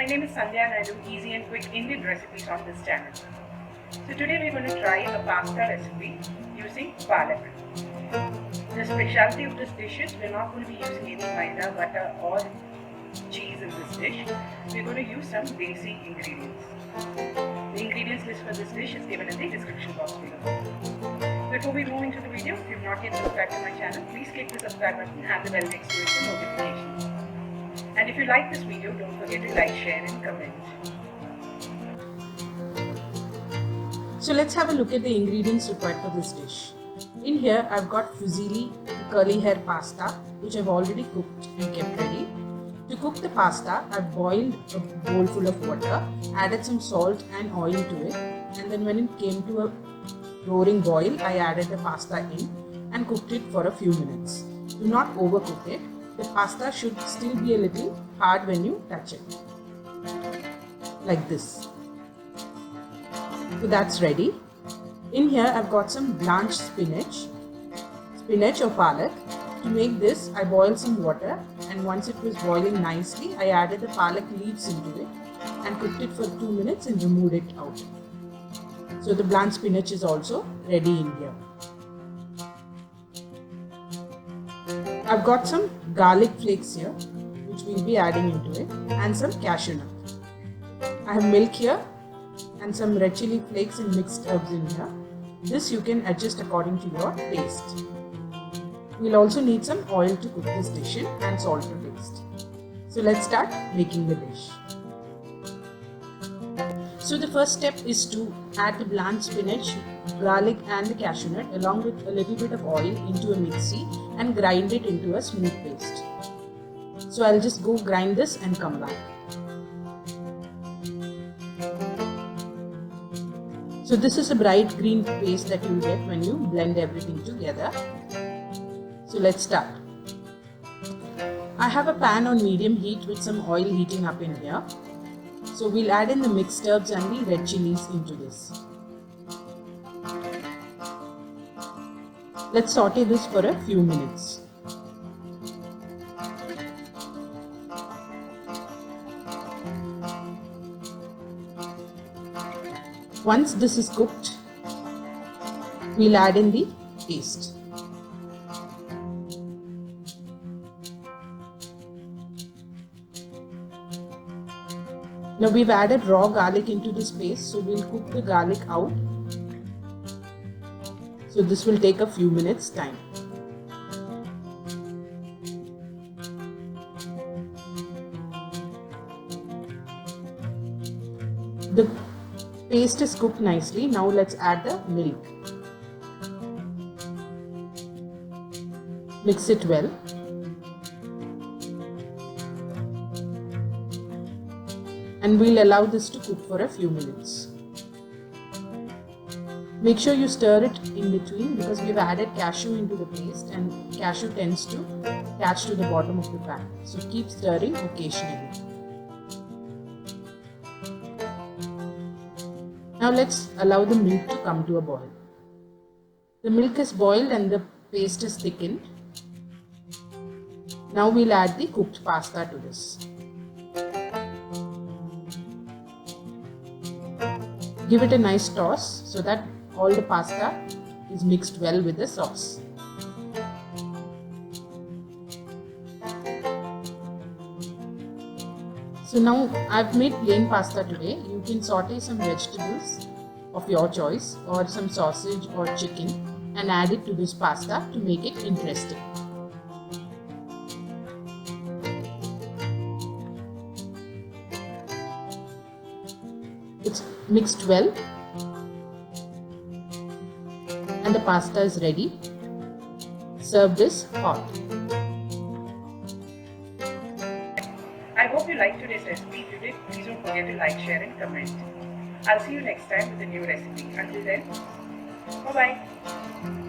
my name is Sandhya and I do easy and quick Indian recipes on this channel. So today we're going to try a pasta recipe using palak. The specialty of this dish is we're not going to be using any maida, butter or cheese in this dish. We're going to use some basic ingredients. The ingredients list for this dish is given in the description box below. Before we move into the video, if you've not yet subscribed to my channel, please click the subscribe button and the bell next to it for notifications. And if you like this video, don't forget to like, share and comment. So let's have a look at the ingredients required for this dish. In here I've got fusilli curly hair pasta which I've already cooked and kept ready. To cook the pasta, I've boiled a bowl full of water, added some salt and oil to it, and then when it came to a roaring boil, I added the pasta in and cooked it for a few minutes. Do not overcook it. The pasta should still be a little hard when you touch it. Like this. So that's ready. In here I've got some blanched spinach or palak. To make this, I boiled some water and once it was boiling nicely, I added the palak leaves into it and cooked it for 2 minutes and removed it out. So the blanched spinach is also ready in here. I've got some garlic flakes here which we'll be adding into it and some cashew nut. I have milk here and some red chili flakes and mixed herbs in here. This you can adjust according to your taste. We'll also need some oil to cook this dish in and salt to taste. So let's start making the dish. So the first step is to add the blanched spinach, garlic and the cashew nut along with a little bit of oil into a mixie and grind it into a smooth paste. So I'll just go grind this and come back. So this is a bright green paste that you get when you blend everything together. So let's start. I have a pan on medium heat with some oil heating up in here. So we'll add in the mixed herbs and the red chilies into this. Let's saute this for a few minutes. Once this is cooked, we'll add in the paste. Now we've added raw garlic into this paste, so we'll cook the garlic out. So this will take a few minutes time. The paste is cooked nicely. Now let's add the milk. Mix it well. And we'll allow this to cook for a few minutes. Make sure you stir it in between because we've added cashew into the paste and cashew tends to catch to the bottom of the pan. So keep stirring occasionally. Now let's allow the milk to come to a boil. The milk is boiled and the paste is thickened. Now we'll add the cooked pasta to this. Give it a nice toss so that all the pasta is mixed well with the sauce. So now I've made plain pasta today. You can saute some vegetables of your choice or some sausage or chicken and add it to this pasta to make it interesting. It's mixed well and the pasta is ready. Serve this hot. I hope you liked today's recipe. If you did, please don't forget to like, share and comment. I'll see you next time with a new recipe. Until then, bye bye.